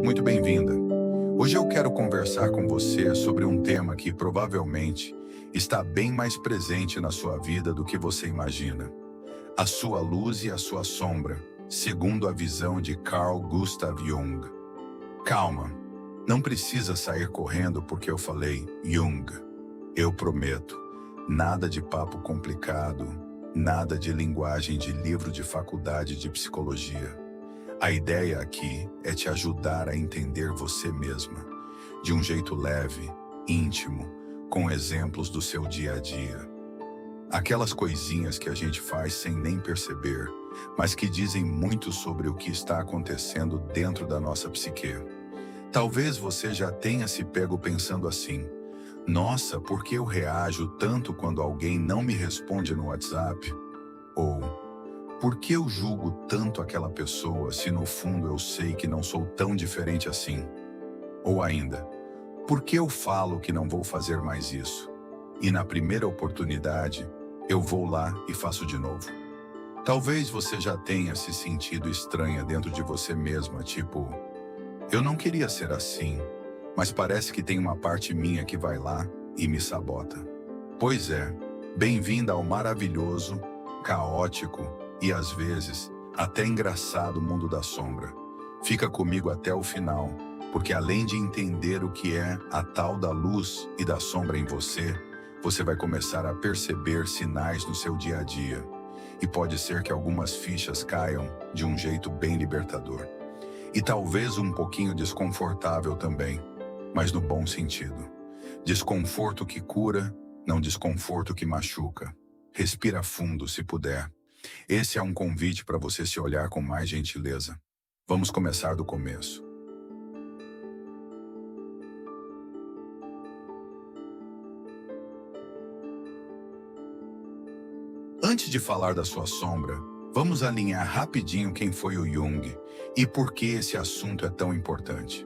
muito bem-vinda. Hoje eu quero conversar com você sobre um tema que provavelmente está bem mais presente na sua vida do que você imagina. A sua luz e a sua sombra, segundo a visão de Carl Gustav Jung. Calma, não precisa sair correndo porque eu falei Jung. Eu prometo, nada de papo complicado, nada de linguagem de livro de faculdade de psicologia. A ideia aqui é te ajudar a entender você mesma, de um jeito leve, íntimo, com exemplos do seu dia a dia. Aquelas coisinhas que a gente faz sem nem perceber, mas que dizem muito sobre o que está acontecendo dentro da nossa psique. Talvez você já tenha se pego pensando assim: nossa, por que eu reajo tanto quando alguém não me responde no WhatsApp? Ou, por que eu julgo tanto aquela pessoa se no fundo eu sei que não sou tão diferente assim? Ou ainda, por que eu falo que não vou fazer mais isso? E na primeira oportunidade, eu vou lá e faço de novo. Talvez você já tenha se sentido estranha dentro de você mesma, tipo, eu não queria ser assim, mas parece que tem uma parte minha que vai lá e me sabota. Pois é, bem-vinda ao maravilhoso, caótico e às vezes até engraçado mundo da sombra. Fica comigo até o final, porque além de entender o que é a tal da luz e da sombra em você, você vai começar a perceber sinais no seu dia a dia. E pode ser que algumas fichas caiam de um jeito bem libertador. E talvez um pouquinho desconfortável também, mas no bom sentido. Desconforto que cura, não desconforto que machuca. Respira fundo se puder. Esse é um convite para você se olhar com mais gentileza. Vamos começar do começo. Antes de falar da sua sombra, vamos alinhar rapidinho quem foi o Jung e por que esse assunto é tão importante.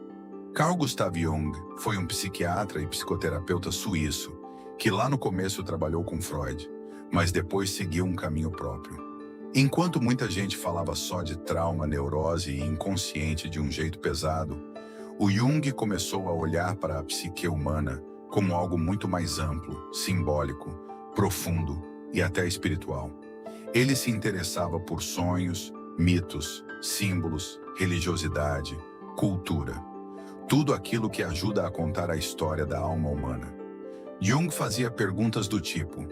Carl Gustav Jung foi um psiquiatra e psicoterapeuta suíço que lá no começo trabalhou com Freud, mas depois seguiu um caminho próprio. Enquanto muita gente falava só de trauma, neurose e inconsciente de um jeito pesado, o Jung começou a olhar para a psique humana como algo muito mais amplo, simbólico, profundo e até espiritual. Ele se interessava por sonhos, mitos, símbolos, religiosidade, cultura. Tudo aquilo que ajuda a contar a história da alma humana. Jung fazia perguntas do tipo: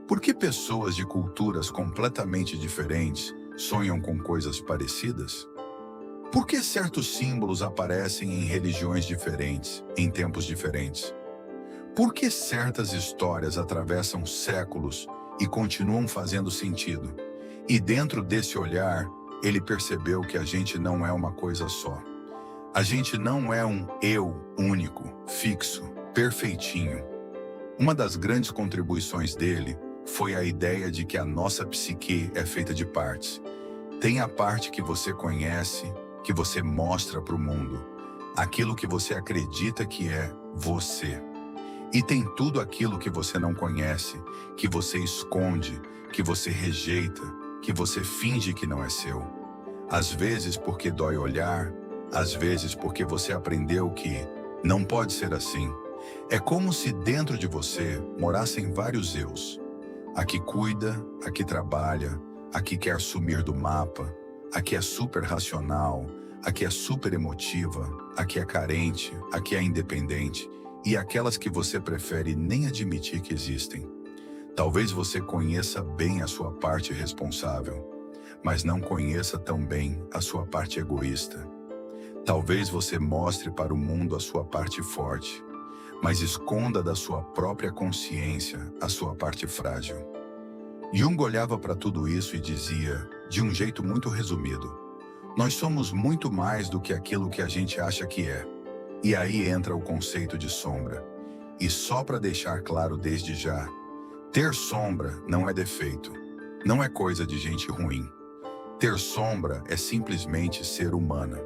por que pessoas de culturas completamente diferentes sonham com coisas parecidas? Por que certos símbolos aparecem em religiões diferentes, em tempos diferentes? Por que certas histórias atravessam séculos e continuam fazendo sentido? E dentro desse olhar, ele percebeu que a gente não é uma coisa só. A gente não é um eu único, fixo, perfeitinho. Uma das grandes contribuições dele foi a ideia de que a nossa psique é feita de partes. Tem a parte que você conhece, que você mostra para o mundo, aquilo que você acredita que é você. E tem tudo aquilo que você não conhece, que você esconde, que você rejeita, que você finge que não é seu. Às vezes porque dói olhar, às vezes porque você aprendeu que não pode ser assim. É como se dentro de você morassem vários eus. A que cuida, a que trabalha, a que quer sumir do mapa, a que é super racional, a que é super emotiva, a que é carente, a que é independente e aquelas que você prefere nem admitir que existem. Talvez você conheça bem a sua parte responsável, mas não conheça tão bem a sua parte egoísta. Talvez você mostre para o mundo a sua parte forte, mas esconda da sua própria consciência a sua parte frágil. Jung olhava para tudo isso e dizia, de um jeito muito resumido: nós somos muito mais do que aquilo que a gente acha que é. E aí entra o conceito de sombra. E só para deixar claro desde já, ter sombra não é defeito, não é coisa de gente ruim. Ter sombra é simplesmente ser humana.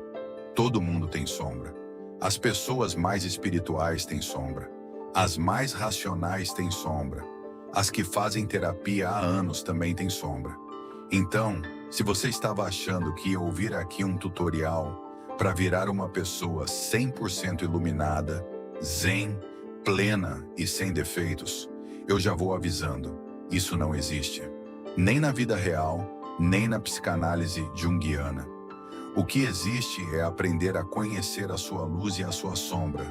Todo mundo tem sombra. As pessoas mais espirituais têm sombra. As mais racionais têm sombra. As que fazem terapia há anos também têm sombra. Então, se você estava achando que ia ouvir aqui um tutorial para virar uma pessoa 100% iluminada, zen, plena e sem defeitos, eu já vou avisando, isso não existe. Nem na vida real, nem na psicanálise junguiana. O que existe é aprender a conhecer a sua luz e a sua sombra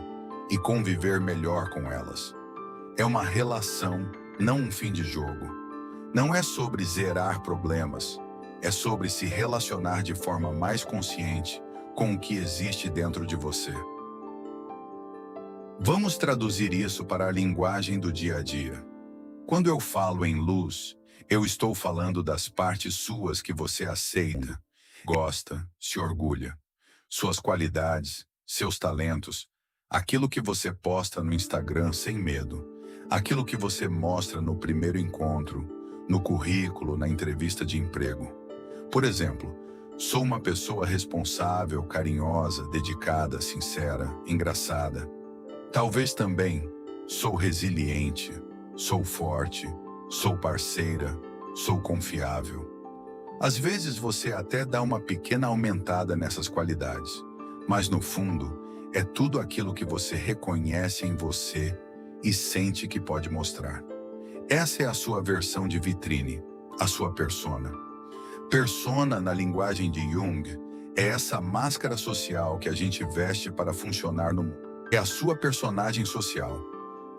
e conviver melhor com elas. É uma relação, não um fim de jogo. Não é sobre zerar problemas, é sobre se relacionar de forma mais consciente com o que existe dentro de você. Vamos traduzir isso para a linguagem do dia a dia. Quando eu falo em luz, eu estou falando das partes suas que você aceita, gosta, se orgulha. Suas qualidades, seus talentos, aquilo que você posta no Instagram sem medo, aquilo que você mostra no primeiro encontro, no currículo, na entrevista de emprego. Por exemplo, sou uma pessoa responsável, carinhosa, dedicada, sincera, engraçada. Talvez também sou resiliente, sou forte, sou parceira, sou confiável. Às vezes você até dá uma pequena aumentada nessas qualidades, mas no fundo é tudo aquilo que você reconhece em você e sente que pode mostrar. Essa é a sua versão de vitrine, a sua persona. Persona, na linguagem de Jung, é essa máscara social que a gente veste para funcionar no mundo. É a sua personagem social,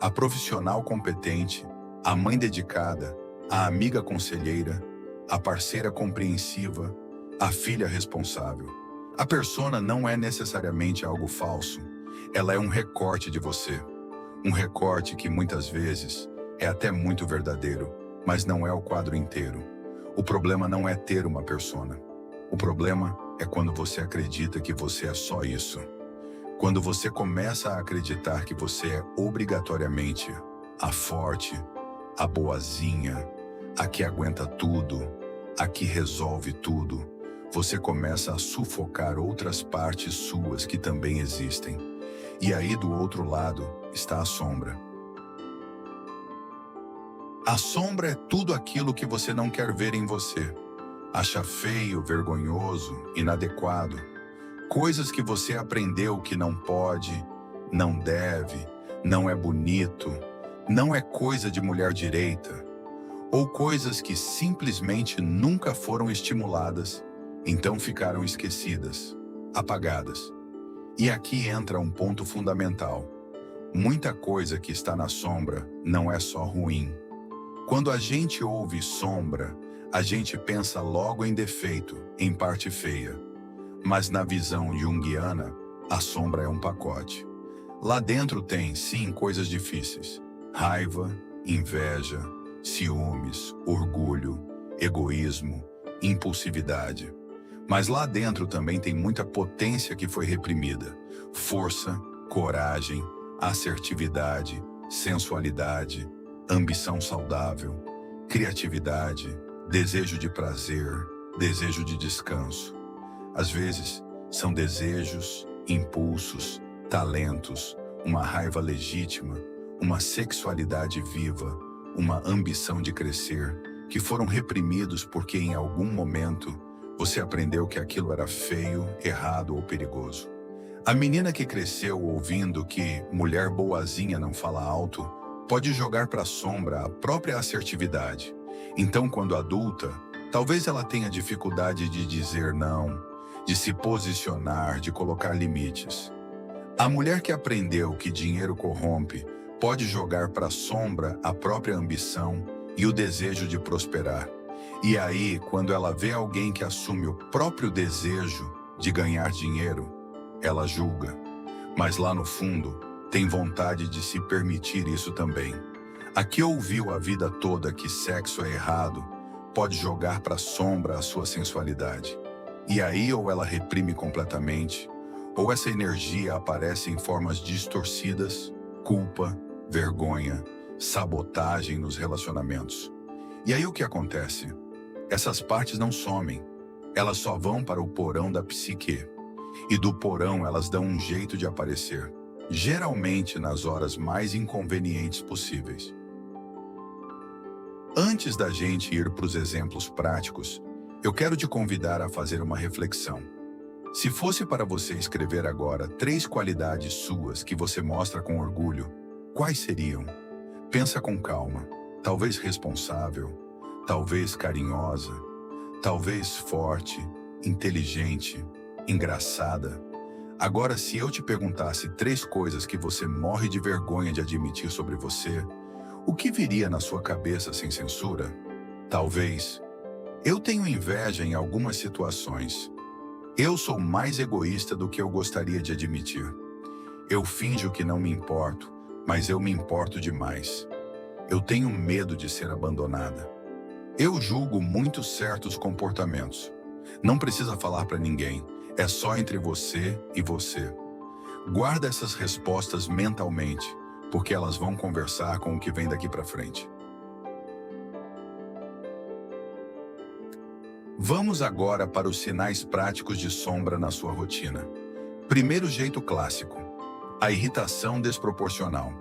a profissional competente, a mãe dedicada, a amiga conselheira, a parceira compreensiva, a filha responsável. A persona não é necessariamente algo falso, ela é um recorte de você. Um recorte que muitas vezes é até muito verdadeiro, mas não é o quadro inteiro. O problema não é ter uma persona. O problema é quando você acredita que você é só isso. Quando você começa a acreditar que você é obrigatoriamente a forte, a boazinha, a que aguenta tudo, a que resolve tudo, você começa a sufocar outras partes suas que também existem. E aí do outro lado está a sombra. A sombra é tudo aquilo que você não quer ver em você. Acha feio, vergonhoso, inadequado. Coisas que você aprendeu que não pode, não deve, não é bonito, não é coisa de mulher direita. Ou coisas que simplesmente nunca foram estimuladas, então ficaram esquecidas, apagadas. E aqui entra um ponto fundamental. Muita coisa que está na sombra não é só ruim. Quando a gente ouve sombra, a gente pensa logo em defeito, em parte feia. Mas na visão junguiana, a sombra é um pacote. Lá dentro tem, sim, coisas difíceis. Raiva, inveja, ciúmes, orgulho, egoísmo, impulsividade. Mas lá dentro também tem muita potência que foi reprimida. Força, coragem, assertividade, sensualidade, ambição saudável, criatividade, desejo de prazer, desejo de descanso. Às vezes, são desejos, impulsos, talentos, uma raiva legítima, uma sexualidade viva, uma ambição de crescer, que foram reprimidos porque em algum momento você aprendeu que aquilo era feio, errado ou perigoso. A menina que cresceu ouvindo que mulher boazinha não fala alto, pode jogar para a sombra a própria assertividade. Então, quando adulta, talvez ela tenha dificuldade de dizer não, de se posicionar, de colocar limites. A mulher que aprendeu que dinheiro corrompe pode jogar para a sombra a própria ambição e o desejo de prosperar. E aí, quando ela vê alguém que assume o próprio desejo de ganhar dinheiro, ela julga. Mas lá no fundo, tem vontade de se permitir isso também. A que ouviu a vida toda que sexo é errado, pode jogar para a sombra a sua sensualidade. E aí ou ela reprime completamente, ou essa energia aparece em formas distorcidas, culpa, vergonha, sabotagem nos relacionamentos. E aí o que acontece? Essas partes não somem, elas só vão para o porão da psique. E do porão elas dão um jeito de aparecer, geralmente nas horas mais inconvenientes possíveis. Antes da gente ir para os exemplos práticos, eu quero te convidar a fazer uma reflexão. Se fosse para você escrever agora 3 qualidades suas que você mostra com orgulho, quais seriam? Pensa com calma. Talvez responsável, talvez carinhosa, talvez forte, inteligente, engraçada. Agora, se eu te perguntasse 3 coisas que você morre de vergonha de admitir sobre você, o que viria na sua cabeça sem censura? Talvez: eu tenho inveja em algumas situações. Eu sou mais egoísta do que eu gostaria de admitir. Eu finjo que não me importo, mas eu me importo demais. Eu tenho medo de ser abandonada. Eu julgo muito certos comportamentos. Não precisa falar para ninguém, é só entre você e você. Guarda essas respostas mentalmente, porque elas vão conversar com o que vem daqui para frente. Vamos agora para os sinais práticos de sombra na sua rotina. Primeiro jeito clássico: a irritação desproporcional.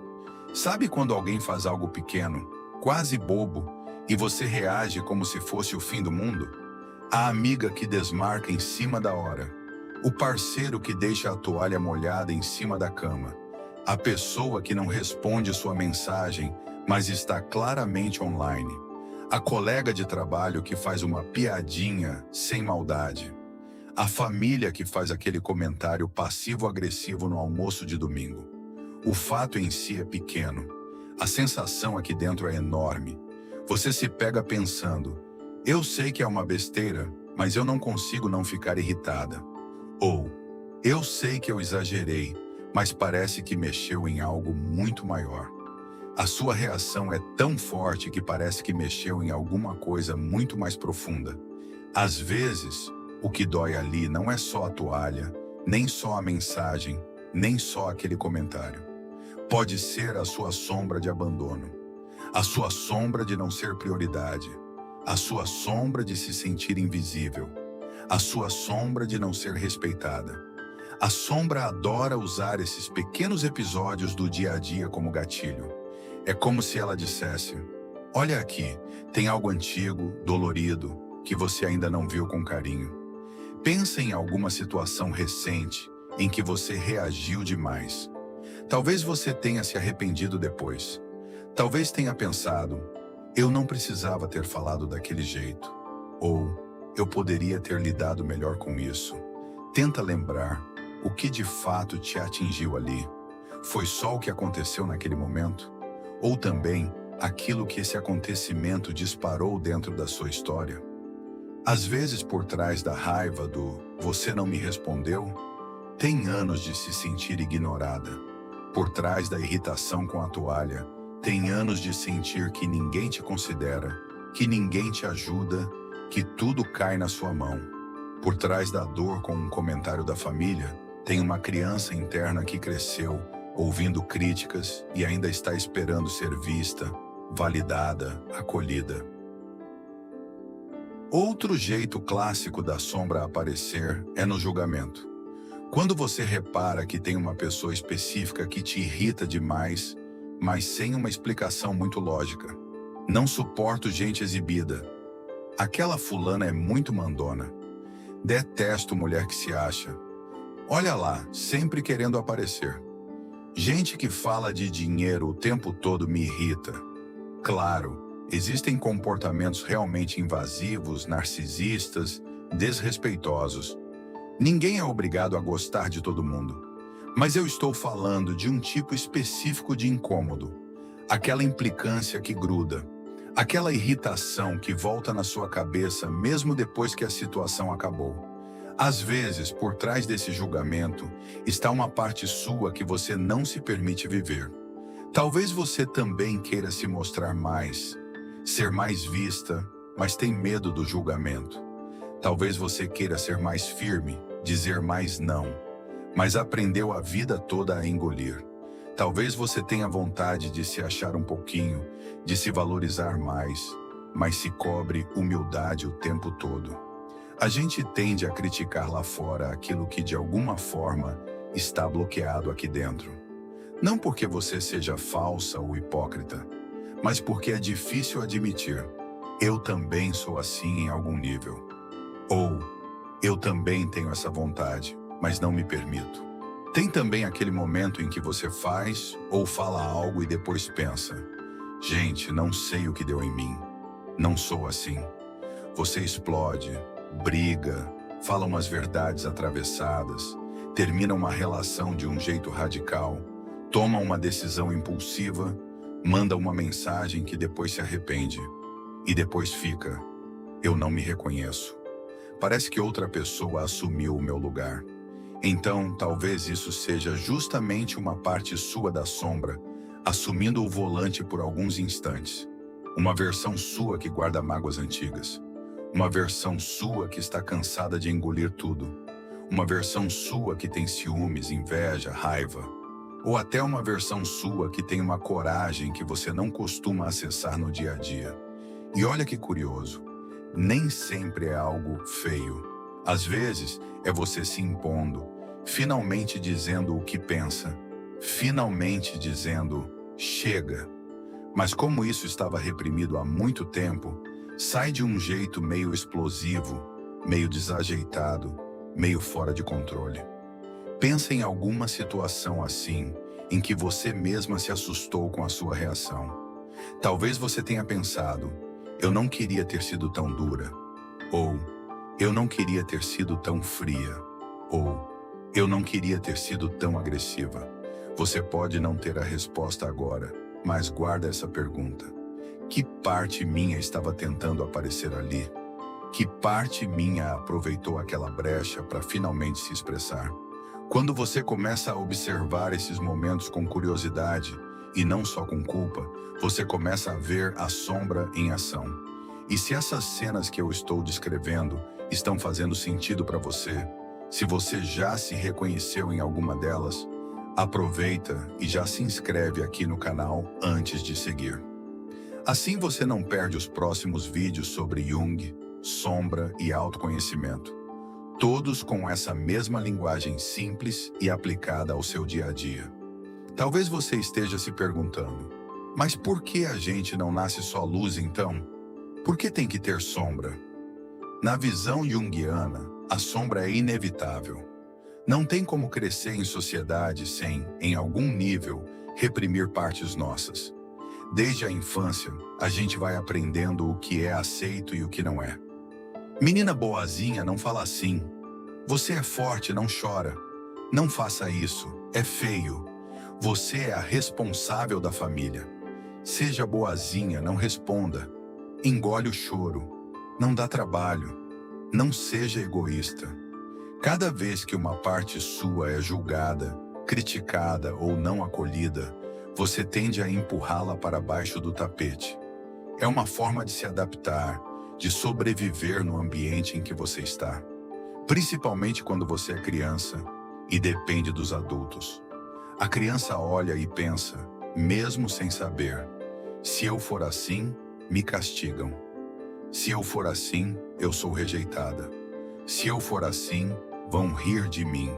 Sabe quando alguém faz algo pequeno, quase bobo, e você reage como se fosse o fim do mundo? A amiga que desmarca em cima da hora. O parceiro que deixa a toalha molhada em cima da cama. A pessoa que não responde sua mensagem, mas está claramente online. A colega de trabalho que faz uma piadinha sem maldade. A família que faz aquele comentário passivo-agressivo no almoço de domingo. O fato em si é pequeno. A sensação aqui dentro é enorme. Você se pega pensando: eu sei que é uma besteira, mas eu não consigo não ficar irritada. Ou: eu sei que eu exagerei, mas parece que mexeu em algo muito maior. A sua reação é tão forte que parece que mexeu em alguma coisa muito mais profunda. Às vezes, o que dói ali não é só a toalha, nem só a mensagem, nem só aquele comentário. Pode ser a sua sombra de abandono, a sua sombra de não ser prioridade, a sua sombra de se sentir invisível, a sua sombra de não ser respeitada. A sombra adora usar esses pequenos episódios do dia a dia como gatilho. É como se ela dissesse: olha aqui, tem algo antigo, dolorido, que você ainda não viu com carinho. Pensa em alguma situação recente em que você reagiu demais. Talvez você tenha se arrependido depois. Talvez tenha pensado: eu não precisava ter falado daquele jeito. Ou: eu poderia ter lidado melhor com isso. Tenta lembrar o que de fato te atingiu ali. Foi só o que aconteceu naquele momento? Ou também aquilo que esse acontecimento disparou dentro da sua história? Às vezes, por trás da raiva do "você não me respondeu", tem anos de se sentir ignorada. Por trás da irritação com a toalha, tem anos de sentir que ninguém te considera, que ninguém te ajuda, que tudo cai na sua mão. Por trás da dor com um comentário da família, tem uma criança interna que cresceu ouvindo críticas e ainda está esperando ser vista, validada, acolhida. Outro jeito clássico da sombra aparecer é no julgamento. Quando você repara que tem uma pessoa específica que te irrita demais, mas sem uma explicação muito lógica. Não suporto gente exibida. Aquela fulana é muito mandona. Detesto mulher que se acha. Olha lá, sempre querendo aparecer. Gente que fala de dinheiro o tempo todo me irrita. Claro, existem comportamentos realmente invasivos, narcisistas, desrespeitosos. Ninguém é obrigado a gostar de todo mundo. Mas eu estou falando de um tipo específico de incômodo. Aquela implicância que gruda. Aquela irritação que volta na sua cabeça mesmo depois que a situação acabou. Às vezes, por trás desse julgamento, está uma parte sua que você não se permite viver. Talvez você também queira se mostrar mais, ser mais vista, mas tem medo do julgamento. Talvez você queira ser mais firme, dizer mais não, mas aprendeu a vida toda a engolir. Talvez você tenha vontade de se achar um pouquinho, de se valorizar mais, mas se cobre humildade o tempo todo. A gente tende a criticar lá fora aquilo que de alguma forma está bloqueado aqui dentro. Não porque você seja falsa ou hipócrita, mas porque é difícil admitir: eu também sou assim em algum nível. Ou: Eu também tenho essa vontade, mas não me permito. Tem também aquele momento em que você faz ou fala algo e depois pensa: gente, não sei o que deu em mim. Não sou assim. Você explode, briga, fala umas verdades atravessadas, termina uma relação de um jeito radical, toma uma decisão impulsiva, manda uma mensagem que depois se arrepende. E depois fica: eu não me reconheço. Parece que outra pessoa assumiu o meu lugar. Então, talvez isso seja justamente uma parte sua da sombra, assumindo o volante por alguns instantes. Uma versão sua que guarda mágoas antigas. Uma versão sua que está cansada de engolir tudo. Uma versão sua que tem ciúmes, inveja, raiva. Ou até uma versão sua que tem uma coragem que você não costuma acessar no dia a dia. E olha que curioso. Nem sempre é algo feio. Às vezes, é você se impondo, finalmente dizendo o que pensa, finalmente dizendo: chega. Mas como isso estava reprimido há muito tempo, sai de um jeito meio explosivo, meio desajeitado, meio fora de controle. Pensa em alguma situação assim, em que você mesma se assustou com a sua reação. Talvez você tenha pensado: eu não queria ter sido tão dura. Ou, eu não queria ter sido tão fria. Ou, eu não queria ter sido tão agressiva. Você pode não ter a resposta agora, mas guarda essa pergunta. Que parte minha estava tentando aparecer ali? Que parte minha aproveitou aquela brecha para finalmente se expressar? Quando você começa a observar esses momentos com curiosidade, e não só com culpa, você começa a ver a sombra em ação. E se essas cenas que eu estou descrevendo estão fazendo sentido para você, se você já se reconheceu em alguma delas, aproveita e já se inscreve aqui no canal antes de seguir. Assim você não perde os próximos vídeos sobre Jung, sombra e autoconhecimento. Todos com essa mesma linguagem simples e aplicada ao seu dia a dia. Talvez você esteja se perguntando: mas por que a gente não nasce só luz então? Por que tem que ter sombra? Na visão junguiana, a sombra é inevitável. Não tem como crescer em sociedade sem, em algum nível, reprimir partes nossas. Desde a infância, a gente vai aprendendo o que é aceito e o que não é. Menina boazinha não fala assim. Você é forte, não chora. Não faça isso, é feio. Você é a responsável da família. Seja boazinha, não responda. Engole o choro. Não dá trabalho. Não seja egoísta. Cada vez que uma parte sua é julgada, criticada ou não acolhida, você tende a empurrá-la para baixo do tapete. É uma forma de se adaptar, de sobreviver no ambiente em que você está. Principalmente quando você é criança e depende dos adultos. A criança olha e pensa, mesmo sem saber: se eu for assim, me castigam. Se eu for assim, eu sou rejeitada. Se eu for assim, vão rir de mim.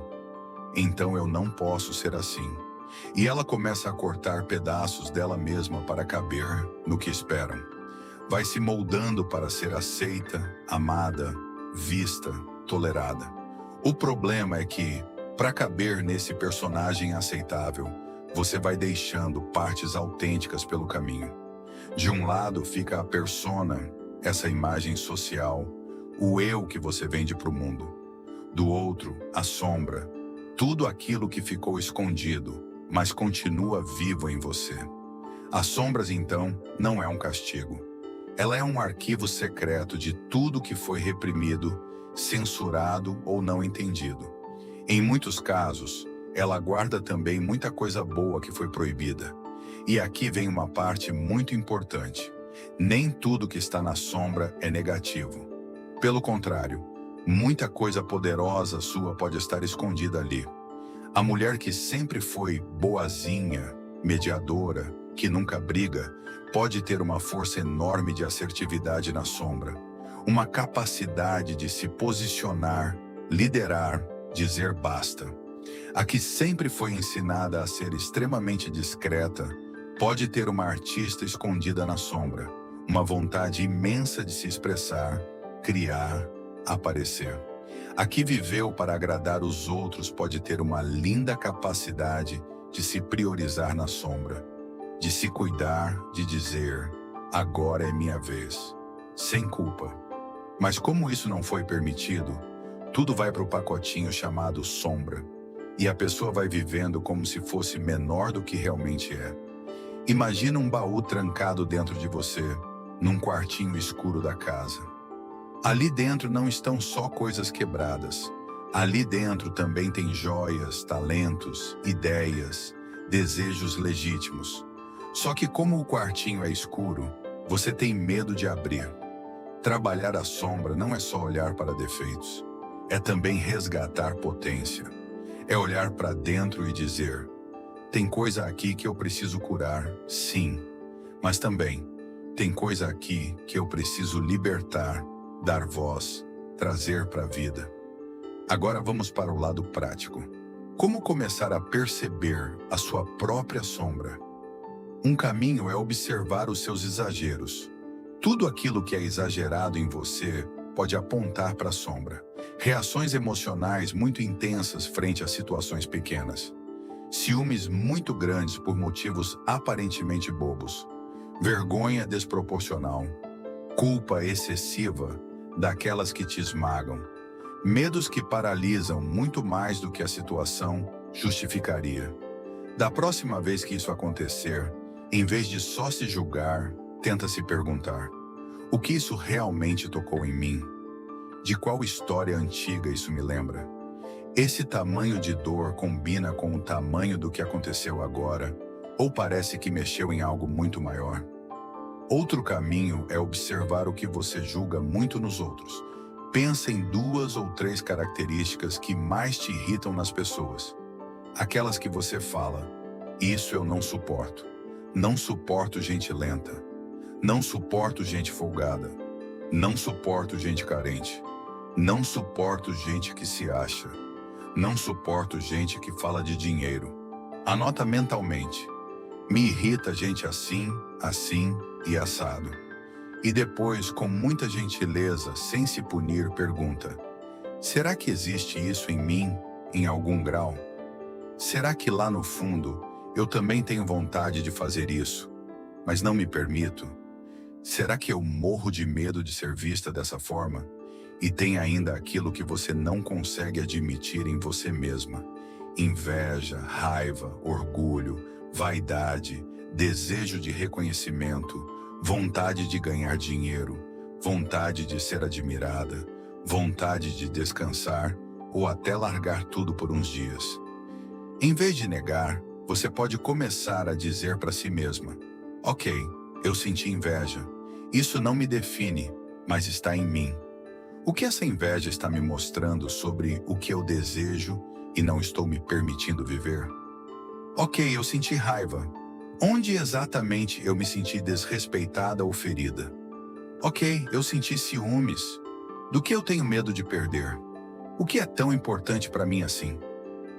Então eu não posso ser assim. E ela começa a cortar pedaços dela mesma para caber no que esperam. Vai se moldando para ser aceita, amada, vista, tolerada. O problema é que, para caber nesse personagem aceitável, você vai deixando partes autênticas pelo caminho. De um lado fica a persona, essa imagem social, o eu que você vende para o mundo. Do outro, a sombra, tudo aquilo que ficou escondido, mas continua vivo em você. As sombras, então, não é um castigo. Ela é um arquivo secreto de tudo que foi reprimido, censurado ou não entendido. Em muitos casos, ela guarda também muita coisa boa que foi proibida. E aqui vem uma parte muito importante. Nem tudo que está na sombra é negativo. Pelo contrário, muita coisa poderosa sua pode estar escondida ali. A mulher que sempre foi boazinha, mediadora, que nunca briga, pode ter uma força enorme de assertividade na sombra. Uma capacidade de se posicionar, liderar, dizer basta. A que sempre foi ensinada a ser extremamente discreta, pode ter uma artista escondida na sombra, uma vontade imensa de se expressar, criar, aparecer. A que viveu para agradar os outros pode ter uma linda capacidade de se priorizar na sombra, de se cuidar, de dizer: agora é minha vez, sem culpa. Mas como isso não foi permitido, tudo vai para o pacotinho chamado sombra, e a pessoa vai vivendo como se fosse menor do que realmente é. Imagina um baú trancado dentro de você, num quartinho escuro da casa. Ali dentro não estão só coisas quebradas. Ali dentro também tem joias, talentos, ideias, desejos legítimos. Só que como o quartinho é escuro, você tem medo de abrir. Trabalhar a sombra não é só olhar para defeitos, é também resgatar potência. É olhar para dentro e dizer: tem coisa aqui que eu preciso curar, sim, mas também tem coisa aqui que eu preciso libertar, dar voz, trazer para a vida. Agora vamos para o lado prático. Como começar a perceber a sua própria sombra? Um caminho é observar os seus exageros. Tudo aquilo que é exagerado em você pode apontar para a sombra. Reações emocionais muito intensas frente a situações pequenas. Ciúmes muito grandes por motivos aparentemente bobos. Vergonha desproporcional. Culpa excessiva daquelas que te esmagam. Medos que paralisam muito mais do que a situação justificaria. Da próxima vez que isso acontecer, em vez de só se julgar, tenta se perguntar: o que isso realmente tocou em mim? De qual história antiga isso me lembra? Esse tamanho de dor combina com o tamanho do que aconteceu agora, ou parece que mexeu em algo muito maior? Outro caminho é observar o que você julga muito nos outros. Pensa em 2 ou 3 características que mais te irritam nas pessoas. Aquelas que você fala: isso eu não suporto. Não suporto gente lenta. Não suporto gente folgada. Não suporto gente carente. Não suporto gente que se acha. Não suporto gente que fala de dinheiro. Anota mentalmente: me irrita gente assim, assim e assado. E depois, com muita gentileza, sem se punir, pergunta: será que existe isso em mim, em algum grau? Será que lá no fundo eu também tenho vontade de fazer isso, mas não me permito? Será que eu morro de medo de ser vista dessa forma? E tem ainda aquilo que você não consegue admitir em você mesma: inveja, raiva, orgulho, vaidade, desejo de reconhecimento, vontade de ganhar dinheiro, vontade de ser admirada, vontade de descansar ou até largar tudo por uns dias. Em vez de negar, você pode começar a dizer para si mesma: ok, eu senti inveja. Isso não me define, mas está em mim. O que essa inveja está me mostrando sobre o que eu desejo e não estou me permitindo viver? Ok, eu senti raiva. Onde exatamente eu me senti desrespeitada ou ferida? Ok, eu senti ciúmes. Do que eu tenho medo de perder? O que é tão importante para mim assim?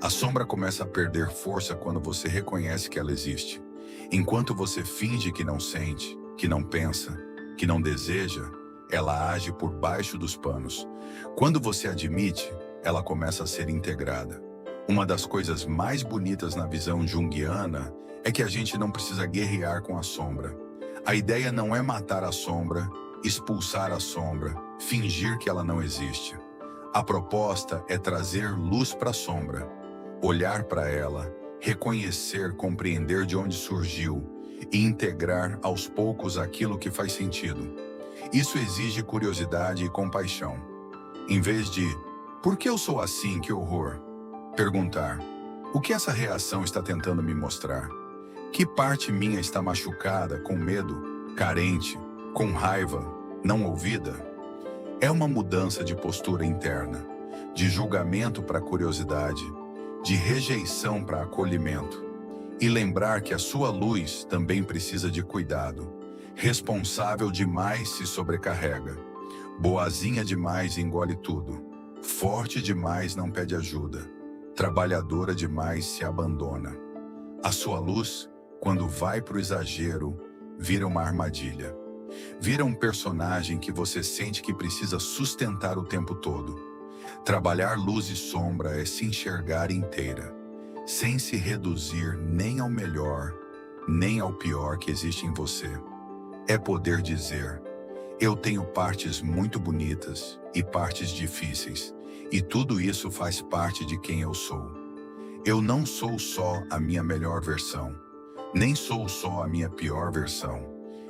A sombra começa a perder força quando você reconhece que ela existe. Enquanto você finge que não sente, que não pensa, que não deseja, ela age por baixo dos panos. Quando você admite, ela começa a ser integrada. Uma das coisas mais bonitas na visão junguiana é que a gente não precisa guerrear com a sombra. A ideia não é matar a sombra, expulsar a sombra, fingir que ela não existe. A proposta é trazer luz para a sombra, olhar para ela, reconhecer, compreender de onde surgiu e integrar aos poucos aquilo que faz sentido. Isso exige curiosidade e compaixão. Em vez de "por que eu sou assim, que horror?", perguntar: o que essa reação está tentando me mostrar? Que parte minha está machucada, com medo, carente, com raiva, não ouvida? É uma mudança de postura interna, de julgamento para curiosidade, de rejeição para acolhimento. E lembrar que a sua luz também precisa de cuidado. Responsável demais se sobrecarrega. Boazinha demais engole tudo. Forte demais não pede ajuda. Trabalhadora demais se abandona. A sua luz, quando vai para o exagero, vira uma armadilha. Vira um personagem que você sente que precisa sustentar o tempo todo. Trabalhar luz e sombra é se enxergar inteira, sem se reduzir nem ao melhor, nem ao pior que existe em você. É poder dizer: eu tenho partes muito bonitas e partes difíceis, e tudo isso faz parte de quem eu sou. Eu não sou só a minha melhor versão, nem sou só a minha pior versão.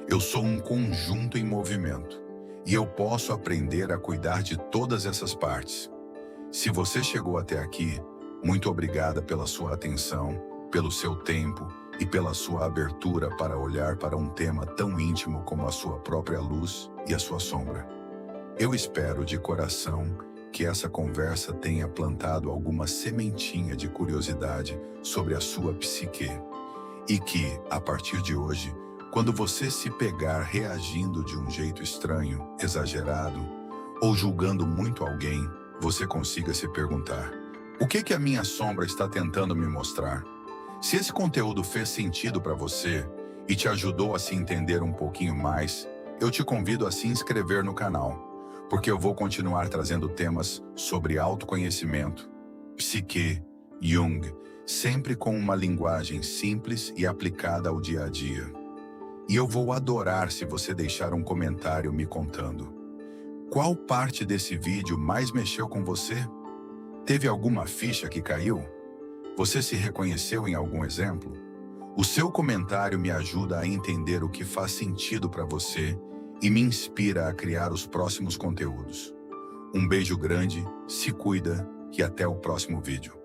Eu sou um conjunto em movimento, e eu posso aprender a cuidar de todas essas partes. Se você chegou até aqui, muito obrigada pela sua atenção, pelo seu tempo e pela sua abertura para olhar para um tema tão íntimo como a sua própria luz e a sua sombra. Eu espero de coração que essa conversa tenha plantado alguma sementinha de curiosidade sobre a sua psique e que, a partir de hoje, quando você se pegar reagindo de um jeito estranho, exagerado ou julgando muito alguém, você consiga se perguntar: o que a minha sombra está tentando me mostrar? Se esse conteúdo fez sentido para você e te ajudou a se entender um pouquinho mais, eu te convido a se inscrever no canal, porque eu vou continuar trazendo temas sobre autoconhecimento, psique, Jung, sempre com uma linguagem simples e aplicada ao dia a dia. E eu vou adorar se você deixar um comentário me contando: qual parte desse vídeo mais mexeu com você? Teve alguma ficha que caiu? Você se reconheceu em algum exemplo? O seu comentário me ajuda a entender o que faz sentido para você e me inspira a criar os próximos conteúdos. Um beijo grande, se cuida e até o próximo vídeo.